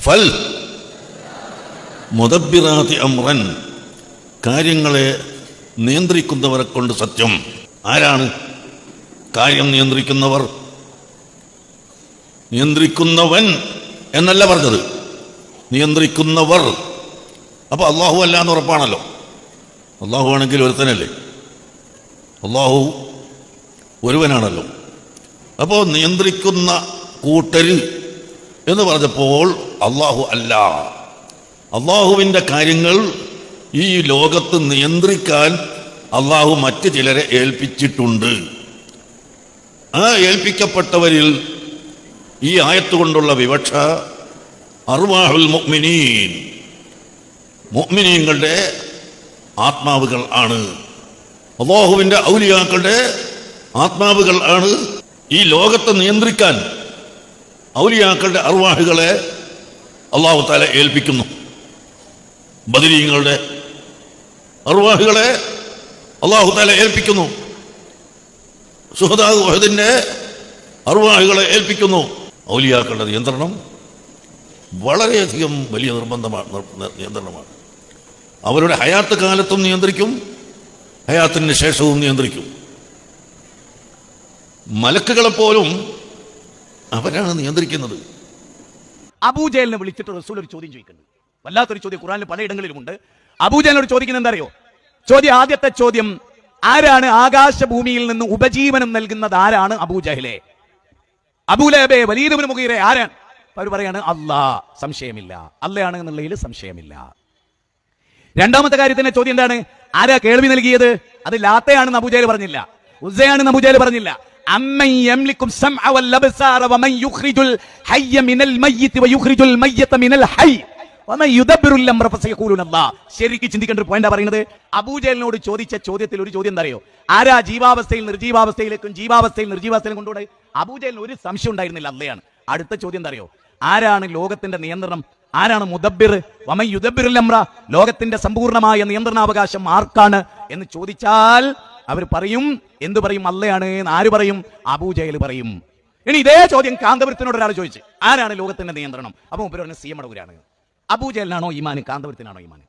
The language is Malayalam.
ഫൽ മുദബ്ബിറാത്തി അംറൻ, കാര്യങ്ങളെ നിയന്ത്രിക്കുന്നവരെ കൊണ്ട് സത്യം. ആരാണ് കാര്യം നിയന്ത്രിക്കുന്നവർ? നിയന്ത്രിക്കുന്നവൻ എന്നല്ല പറഞ്ഞത്, നിയന്ത്രിക്കുന്നവർ. അപ്പൊ അള്ളാഹു അല്ല എന്ന് ഉറപ്പാണല്ലോ. അള്ളാഹു ആണെങ്കിൽ ഒരുത്തനല്ലേ, അള്ളാഹു ഒരുവനാണല്ലോ. അപ്പോൾ നിയന്ത്രിക്കുന്ന കൂട്ടര് എന്ന് പറഞ്ഞപ്പോൾ അള്ളാഹു അല്ല. അള്ളാഹുവിൻ്റെ കാര്യങ്ങൾ ഈ ലോകത്ത് നിയന്ത്രിക്കാൻ അള്ളാഹു മറ്റ് ചിലരെ ഏൽപ്പിച്ചിട്ടുണ്ട്. ആ ഏൽപ്പിക്കപ്പെട്ടവരിൽ ഈ ആയത്ത് കൊണ്ടുള്ള വിവക്ഷ അർവാഹുൽ മുഅ്മിനീൻ, മുഅ്മിനീങ്ങളുടെ ആത്മാവുകൾ ആണ്, അല്ലാഹുവിൻ്റെ ഔലിയാക്കളുടെ ആത്മാവുകൾ ആണ്. ഈ ലോകത്തെ നിയന്ത്രിക്കാൻ ഔലിയാക്കളുടെ അർവാഹുകളെ അല്ലാഹു തആല ഏൽപ്പിക്കുന്നു. ബദരീങ്ങളുടെ അർവാഹുകളെ അല്ലാഹു തആല ഏൽപ്പിക്കുന്നു. ശുഹദാ ഉഹദിന്റെ അർവാഹുകളെ ഏൽപ്പിക്കുന്നു. ഔലിയാക്കളുടെ നിയന്ത്രണം വളരെയധികം വലിയ നിയന്ത്രണമാണ്. അവരുടെ ഹയാത്ത് കാലത്തും നിയന്ത്രിക്കും, ഹയാത്തിന് ശേഷവും നിയന്ത്രിക്കും. മലക്കുകളെപ്പോലും അവരാണ് നിയന്ത്രിക്കുന്നത്. അബൂജഹലിനെ വിളിച്ചിട്ട് റസൂൽ ഒരു ചോദ്യം ചോദിക്കുന്നുണ്ട്. വല്ലാത്തൊരു ചോദ്യം, ഖുർആനിൽ പലയിടങ്ങളിലുമുണ്ട്. അബൂജഹലിനോട് ചോദിക്കുന്നത് എന്താ അറിയോ? ആദ്യത്തെ ചോദ്യം, ആരാണ് ആകാശഭൂമിയിൽ നിന്ന് ഉപജീവനം നൽകുന്നത്? ആരാണ് അബൂജഹലെ? അബൂലഹബെ, വലീദ് ഇബ്നു മുഗീറ ആരാണ്? അവർ പറയാണ് അല്ലാഹ്. സംശയമില്ല, അല്ലയാണ് എന്നുള്ളതിൽ സംശയമില്ല. രണ്ടാമത്തെ കാര്യത്തിന്റെ ചോദ്യം എന്താണ്? ആരാ കേൾവി നൽകിയത്? അത് ലാത്തയാണെന്ന് അബൂജഹൽ പറഞ്ഞില്ല, ഉസ്സയാണെന്ന് അബൂജഹൽ പറഞ്ഞില്ല. അമ്മൻ യംലിക്കും സമഅ വൽ അബ്സാറ വമൻ യുഖ്രിജുൽ ഹയ്യ മിനൽ മയ്യിത്ത് വയുഖ്രിജുൽ മയ്യിത്ത മിനൽ ഹയ്യ് വമൻ യുദബ്ബിറുൽ അംറ ഫസയഖൂലുന അല്ലാഹ്. ശരിക്ക് ചിന്തിക്കേണ്ട ഒരു പോയിന്റാ പറയുന്നത്. അബൂജഹലിനോട് ചോദിച്ച ചോദ്യത്തിൽ ഒരു ചോദ്യം എന്താ അറിയോ? ആരാ ജീവാവസ്ഥയിൽ നിർജീവാവസ്ഥയിലേക്കും ജീവാവസ്ഥയിൽ നിർജീവാവസ്ഥയിലും കൊണ്ടുപോയി? അബൂജഹലിന് ഒരു സംശയം ഉണ്ടായിരുന്നില്ല, അല്ലയാണ്. അടുത്ത ചോദ്യം എന്താ അറിയോ? ആരാണ് ലോകത്തിന്റെ നിയന്ത്രണം? ആരാണ് മുദബ്ബിർ? വമൻ യുദബ്ബിറുൽ അംറ, ലോകത്തിന്റെ സമ്പൂർണമായ നിയന്ത്രണാവകാശം ആർക്കാണ് എന്ന് ചോദിച്ചാൽ അവർ പറയും, എന്തു പറയും? അല്ലയാണ്. ആര് പറയും? അബൂജഹൽ പറയും. ഇനി ഇതേ ചോദ്യം കാന്തപുരത്തിനോട് ഒരാൾ ചോദിച്ചു, ആരാണ് ലോകത്തിന്റെ നിയന്ത്രണം? അപ്പൊ മുപ്പര് പറഞ്ഞ സി എം അടൂരാണ്. അബൂജഹലിനാണോ ഈമാൻ, കാന്തപുരത്തിനാണോ ഈമാൻ?